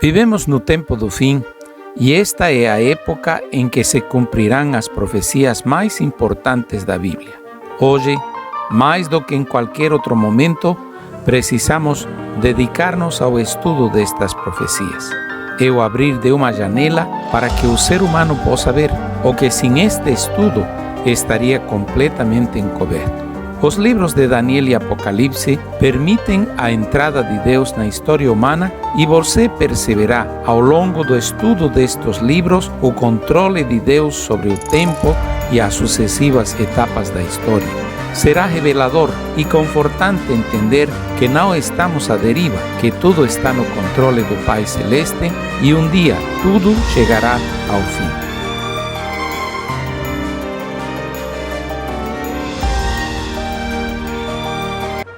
Vivemos no tempo do fim e esta é a época em que se cumprirão as profecias mais importantes da Bíblia. Hoje, mais do que em qualquer outro momento, precisamos dedicar-nos ao estudo destas profecias. É o abrir de uma janela para que o ser humano possa ver, o que sem este estudo estaria completamente encoberto. Os livros de Daniel e Apocalipse permitem a entrada de Deus na história humana e você perceberá, ao longo do estudo destes livros, o controle de Deus sobre o tempo e as sucessivas etapas da história. Será revelador e confortante entender que não estamos à deriva, que tudo está no controle do Pai Celeste e um dia tudo chegará ao fim.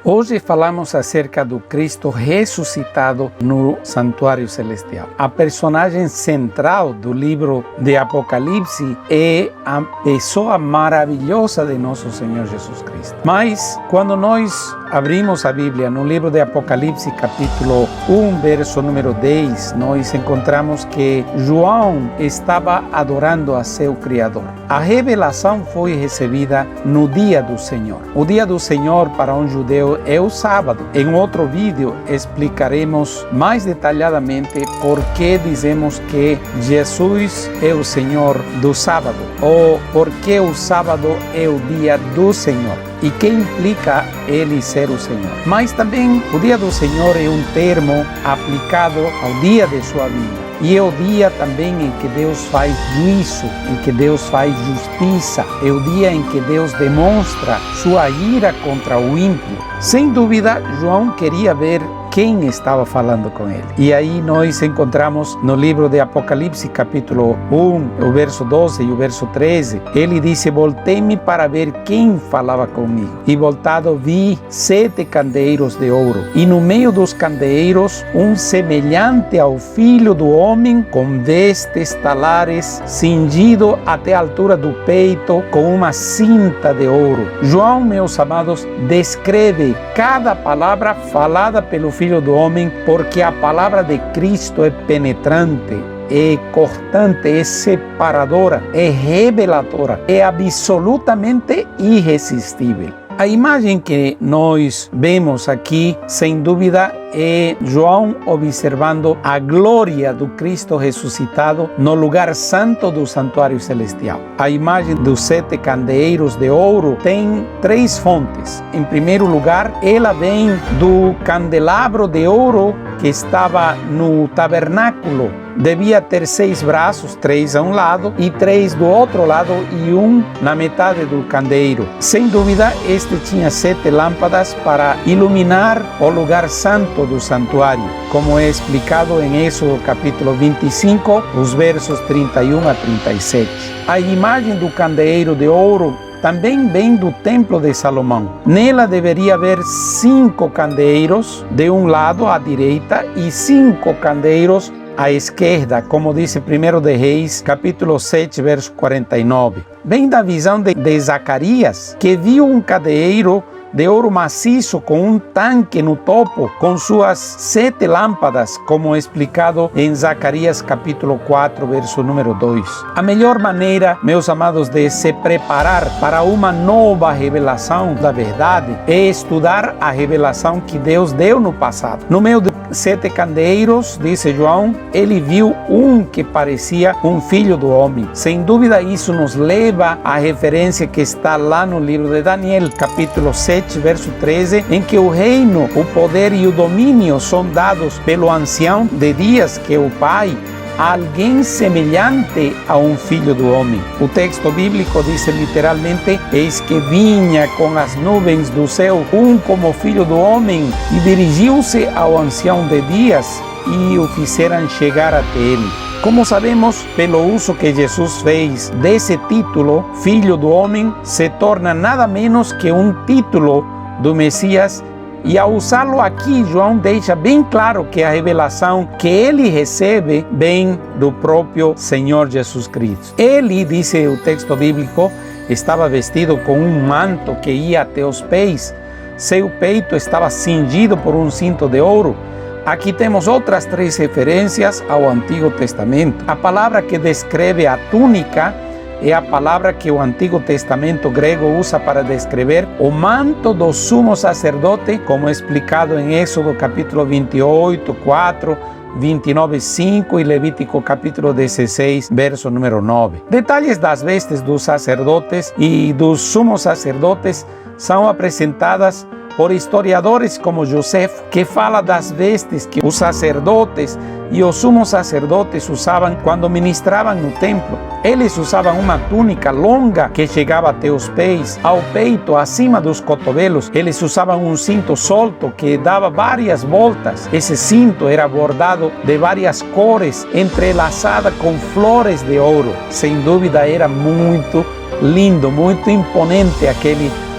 Hoje falamos acerca do Cristo ressuscitado no Santuário Celestial. A personagem central do livro de Apocalipse é a pessoa maravilhosa de nosso Senhor Jesus Cristo. Mas, quando nós abrimos a Bíblia no livro de Apocalipse, capítulo 1, verso número 10, nós encontramos que João estava adorando a seu Criador. A revelação foi recebida no dia do Senhor. O dia do Senhor para um judeu é o sábado. Em outro vídeo explicaremos mais detalhadamente por que dizemos que Jesus é o Senhor do sábado, ou por que o sábado é o dia do Senhor e que implica ele ser o Senhor. Mas também o dia do Senhor é um termo aplicado ao dia de sua vida. E é o dia também em que Deus faz juízo, em que Deus faz justiça. É o dia em que Deus demonstra sua ira contra o ímpio. Sem dúvida, João queria ver quem estava falando com ele. E aí nós encontramos no livro de Apocalipse, capítulo 1, o verso 12 e o verso 13, ele disse: voltei-me para ver quem falava comigo. E voltado vi 7 candeeiros de ouro. E no meio dos candeeiros, um semelhante ao Filho do Homem, com vestes talares, cingido até a altura do peito, com uma cinta de ouro. João, meus amados, descreve cada palavra falada pelo Filho do Homem, porque a palavra de Cristo é penetrante, é cortante, é separadora, é reveladora, é absolutamente irresistível. A imagem que nós vemos aqui, sem dúvida, é João observando a glória do Cristo ressuscitado no lugar santo do santuário celestial. A imagem dos 7 candeeiros de ouro tem 3 fontes. Em primeiro lugar, ela vem do candelabro de ouro que estava no tabernáculo. Devia ter 6 braços, 3 a um lado e 3 do outro lado e um na metade do candeeiro. Sem dúvida, este tinha 7 lâmpadas para iluminar o lugar santo do santuário, como é explicado em Êxodo capítulo 25, os versos 31 a 37. A imagem do candeeiro de ouro também vem do templo de Salomão. Nela deveria haver 5 candeeiros de um lado à direita e 5 candeeiros à esquerda, como diz 1 de Reis, capítulo 7, verso 49. Vem da visão de Zacarias, que viu um candeeiro de ouro maciço com um tanque no topo, com suas 7 lâmpadas, como explicado em Zacarias capítulo 4, verso número 2. A melhor maneira, meus amados, de se preparar para uma nova revelação da verdade é estudar a revelação que Deus deu no passado. No meio de 7 candeeiros, disse João, ele viu um que parecia um filho do homem. Sem dúvida, isso nos leva à referência que está lá no livro de Daniel, capítulo 7, verso 13, em que o reino, o poder e o domínio são dados pelo ancião de dias, que é o Pai, a alguém semelhante a um filho do homem. O texto bíblico diz literalmente: eis que vinha com as nuvens do céu, um como filho do homem, e dirigiu-se ao ancião de dias e o fizeram chegar até ele. Como sabemos, pelo uso que Jesus fez desse título, Filho do Homem, se torna nada menos que um título do Messias. E ao usá-lo aqui, João deixa bem claro que a revelação que ele recebe vem do próprio Senhor Jesus Cristo. Ele, diz o texto bíblico, estava vestido com um manto que ia até os pés. Seu peito estava cingido por um cinto de ouro. Aqui temos outras 3 referências ao Antigo Testamento. A palavra que descreve a túnica é a palavra que o Antigo Testamento grego usa para descrever o manto do sumo sacerdote, como explicado em Êxodo capítulo 28, 4, 29, 5 e Levítico capítulo 16, verso número 9. Detalhes das vestes dos sacerdotes e dos sumos sacerdotes são apresentadas por historiadores como Joseph, que fala das vestes que os sacerdotes e os sumos sacerdotes usavam quando ministravam no templo. Eles usavam uma túnica longa que chegava até os pés, ao peito, acima dos cotovelos. Eles usavam um cinto solto que dava várias voltas. Esse cinto era bordado de várias cores, entrelaçada com flores de ouro. Sem dúvida era muito lindo, muito imponente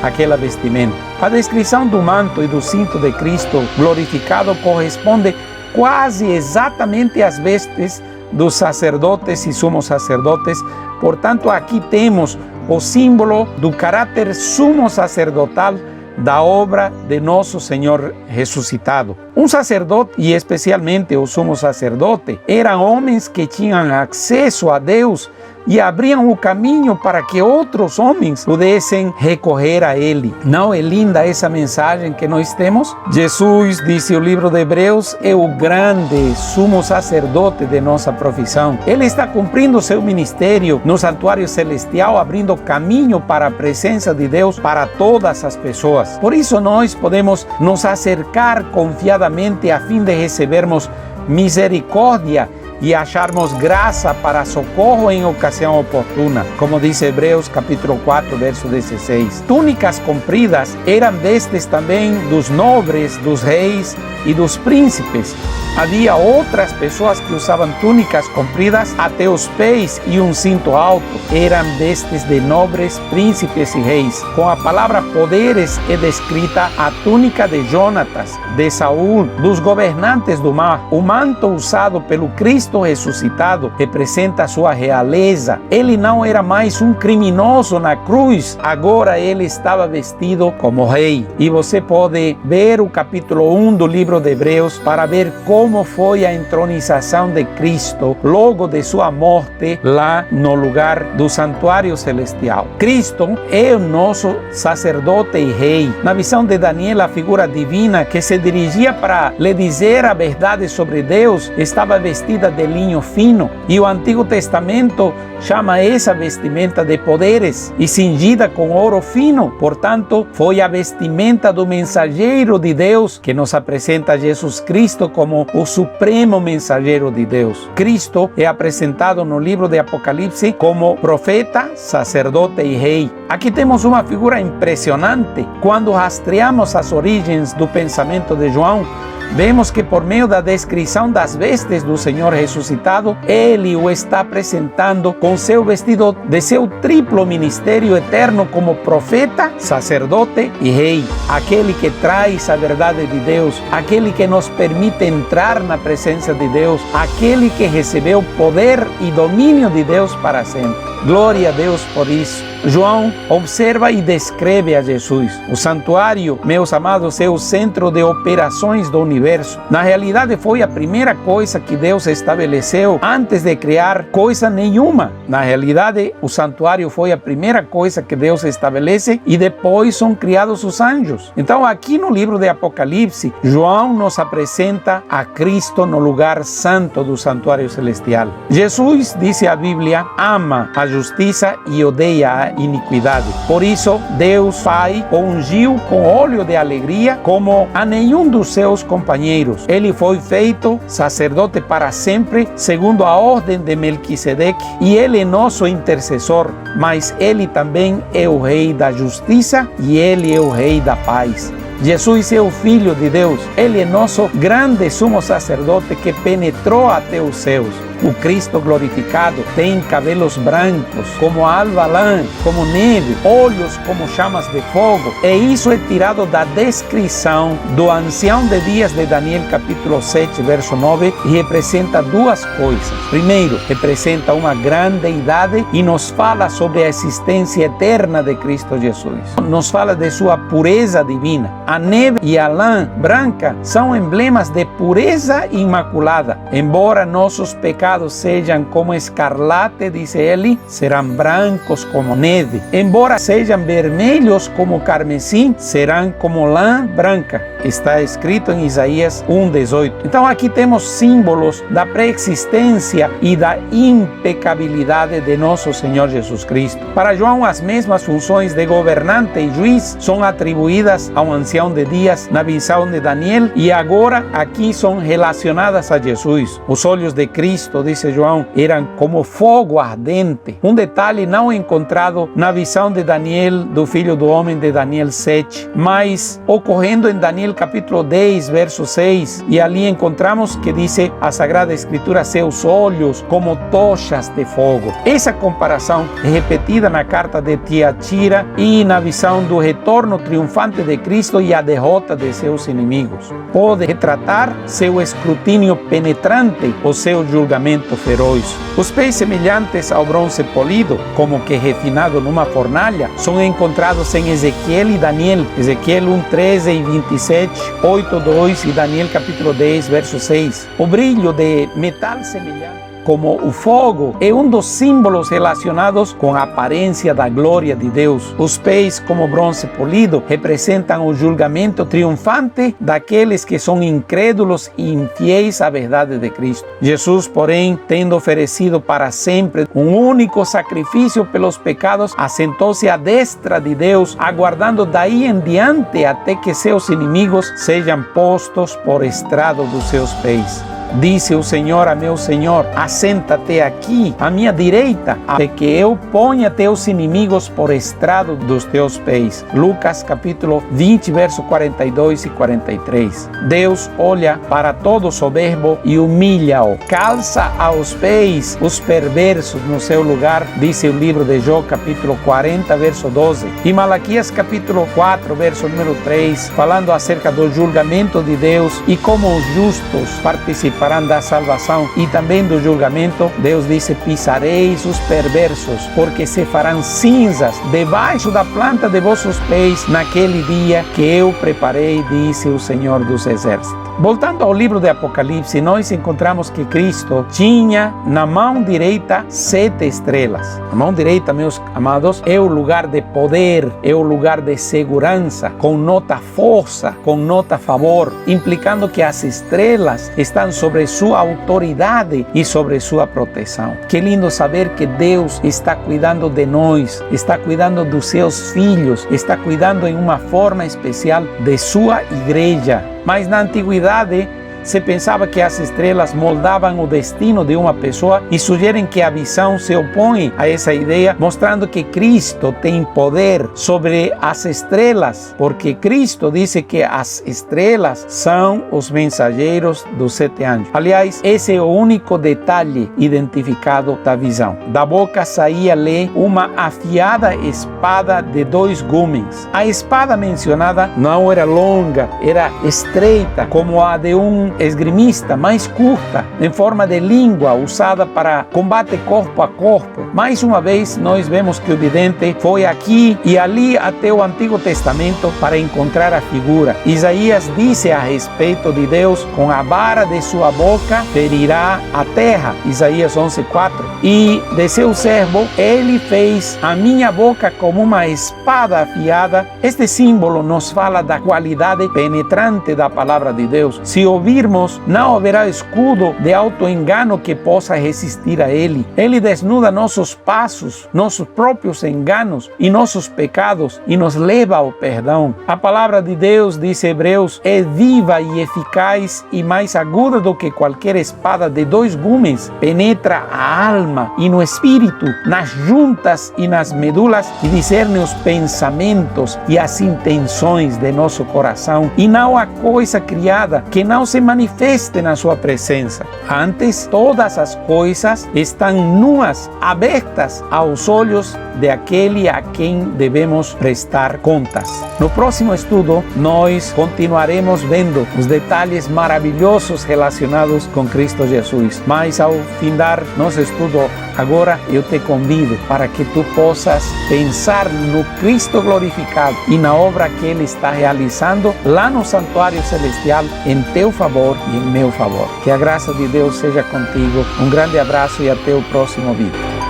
aquela vestimenta. A descrição do manto e do cinto de Cristo glorificado corresponde quase exatamente às vestes dos sacerdotes e sumos sacerdotes. Portanto, aqui temos o símbolo do caráter sumo sacerdotal da obra de nosso Senhor ressuscitado. Um sacerdote, e especialmente o sumo sacerdote, eram homens que tinham acesso a Deus e abriam o caminho para que outros homens pudessem recorrer a Ele. Não é linda essa mensagem que nós temos? Jesus, disse o livro de Hebreus, é o grande sumo sacerdote de nossa profissão. Ele está cumprindo seu ministério no santuário celestial, abrindo caminho para a presença de Deus para todas as pessoas. Por isso nós podemos nos acercar confiadamente a fim de recebermos misericórdia e acharmos graça para socorro em ocasião oportuna, como diz Hebreus capítulo 4, verso 16. Túnicas compridas eram vestes também dos nobres, dos reis e dos príncipes. Havia outras pessoas que usavam túnicas compridas até os pés e um cinto alto. Eram vestes de nobres, príncipes e reis. Com a palavra poderes é descrita a túnica de Jonatas, de Saul, dos governantes do mar. O manto usado pelo Cristo ressuscitado representa sua realeza. Ele não era mais um criminoso na cruz, agora ele estava vestido como rei. E você pode ver o capítulo 1 do livro de Hebreus para ver como foi a entronização de Cristo logo de sua morte lá no lugar do santuário celestial. Cristo é o nosso sacerdote e rei. Na visão de Daniel, a figura divina que se dirigia para lhe dizer a verdade sobre Deus estava vestida de linho fino, e o Antigo Testamento chama essa vestimenta de poderes e cingida com ouro fino. Portanto, foi a vestimenta do mensageiro de Deus que nos apresenta Jesus Cristo como o supremo mensageiro de Deus. Cristo é apresentado no livro de Apocalipse como profeta, sacerdote e rei. Aqui temos uma figura impressionante. Quando rastreamos as origens do pensamento de João, vemos que por meio da descrição das vestes do Senhor ressuscitado, ele o está apresentando com seu vestido de seu triplo ministério eterno como profeta, sacerdote e rei. Aquele que traz a verdade de Deus, aquele que nos permite entrar na presença de Deus, aquele que recebeu poder e domínio de Deus para sempre. Glória a Deus por isso. João observa e descreve a Jesus. O santuário, meus amados, é o centro de operações do universo. Na realidade, foi a primeira coisa que Deus estabeleceu antes de criar coisa nenhuma. Na realidade, o santuário foi a primeira coisa que Deus estabelece e depois são criados os anjos. Então, aqui no livro de Apocalipse, João nos apresenta a Cristo no lugar santo do santuário celestial. Jesus, diz a Bíblia, ama a justiça e odeia a iniquidade. Por isso, Deus Pai o ungiu com óleo de alegria como a nenhum dos seus companheiros. Ele foi feito sacerdote para sempre, segundo a ordem de Melquisedeque, e ele é nosso intercessor, mas ele também é o Rei da justiça e ele é o Rei da paz. Jesus é o Filho de Deus. Ele é nosso grande sumo sacerdote que penetrou até os céus. O Cristo glorificado tem cabelos brancos, como a alva lã, como neve, olhos como chamas de fogo. E isso é tirado da descrição do ancião de dias de Daniel capítulo 7, verso 9, e representa duas coisas. Primeiro, representa uma grande idade e nos fala sobre a existência eterna de Cristo Jesus. Nos fala de sua pureza divina. A neve e a lã branca são emblemas de pureza imaculada. Embora nossos pecados sejam como escarlate, diz ele, serão brancos como neve. Embora sejam vermelhos como carmesim, serão como lã branca. Está escrito em Isaías 1:18. Então aqui temos símbolos da pré-existência e da impecabilidade de nosso Senhor Jesus Cristo. Para João, as mesmas funções de governante e juiz são atribuídas ao ancião de dias na visão de Daniel e agora aqui são relacionadas a Jesus. Os olhos de Cristo, diz João, eram como fogo ardente. Um detalhe não encontrado na visão de Daniel, do Filho do Homem de Daniel 7, mas ocorrendo em Daniel capítulo 10, verso 6, e ali encontramos que diz a Sagrada Escritura, seus olhos como tochas de fogo. Essa comparação é repetida na carta de Tiatira e na visão do retorno triunfante de Cristo e a derrota de seus inimigos. Pode retratar seu escrutínio penetrante ou seu julgamento feroz. Os pés semelhantes ao bronze polido, como que refinado numa fornalha, são encontrados em Ezequiel e Daniel. Ezequiel 1:13 e 27, 8:2 e Daniel capítulo 10, verso 6. O brilho de metal semelhante como o fogo é um dos símbolos relacionados com a aparência da glória de Deus. Os pés como bronze polido representam o julgamento triunfante daqueles que são incrédulos e infiéis à verdade de Cristo. Jesus, porém, tendo oferecido para sempre um único sacrifício pelos pecados, assentou-se à destra de Deus, aguardando daí em diante até que seus inimigos sejam postos por estrado dos seus pés. Disse o Senhor a meu Senhor: assenta-te aqui à minha direita, até que eu ponha teus inimigos por estrado dos teus pés. Lucas capítulo 20, verso 42 e 43. Deus olha para todo soberbo e humilha-o. Calça aos pés os perversos no seu lugar, disse o livro de Jó capítulo 40, verso 12. E Malaquias capítulo 4, verso número 3, falando acerca do julgamento de Deus e como os justos participarão da salvação e também do julgamento, Deus disse: pisareis os perversos, porque se farão cinzas debaixo da planta de vossos pés naquele dia que eu preparei, disse o Senhor dos Exércitos. Voltando ao livro de Apocalipse, nós encontramos que Cristo tinha na mão direita 7 estrelas. A mão direita, meus amados, é o lugar de poder, é o lugar de segurança, connota força, connota favor, implicando que as estrelas estão sobre sua autoridade e sobre sua proteção. Que lindo saber que Deus está cuidando de nós, está cuidando dos seus filhos, está cuidando em uma forma especial de sua igreja. Mas na antiguidade se pensava que as estrelas moldavam o destino de uma pessoa e sugerem que a visão se opõe a essa ideia, mostrando que Cristo tem poder sobre as estrelas, porque Cristo disse que as estrelas são os mensageiros dos 7 anjos. Aliás, esse é o único detalhe identificado da visão. Da boca saía-lhe uma afiada espada de 2 gumes. A espada mencionada não era longa, era estreita, como a de um esgrimista, mais curta, em forma de língua, usada para combate corpo a corpo. Mais uma vez, nós vemos que o vidente foi aqui e ali até o Antigo Testamento para encontrar a figura. Isaías disse a respeito de Deus: com a vara de sua boca ferirá a terra. Isaías 11:4. E de seu servo ele fez a minha boca como uma espada afiada. Este símbolo nos fala da qualidade penetrante da palavra de Deus. Se ouvirmos, não haverá escudo de autoengano que possa resistir a ele. Ele desnuda nossos passos, nossos próprios enganos e nossos pecados e nos leva ao perdão. A palavra de Deus, diz Hebreus, é viva e eficaz e mais aguda do que qualquer espada de 2 gumes. Penetra a alma e no espírito, nas juntas e nas medulas, e discerne os pensamentos e as intenções de nosso coração. E não há coisa criada que não se manifeste na sua presença. Antes, todas as coisas estão nuas, abertas aos olhos de aquele a quem devemos prestar contas. No próximo estudo, nós continuaremos vendo os detalhes maravilhosos relacionados com Cristo Jesus. Mas ao findar nosso estudo agora, eu te convido para que tu possas pensar no Cristo glorificado e na obra que Ele está realizando lá no Santuário Celestial em teu favor e em meu favor. Que a graça de Deus seja contigo. Um grande abraço e até o próximo vídeo.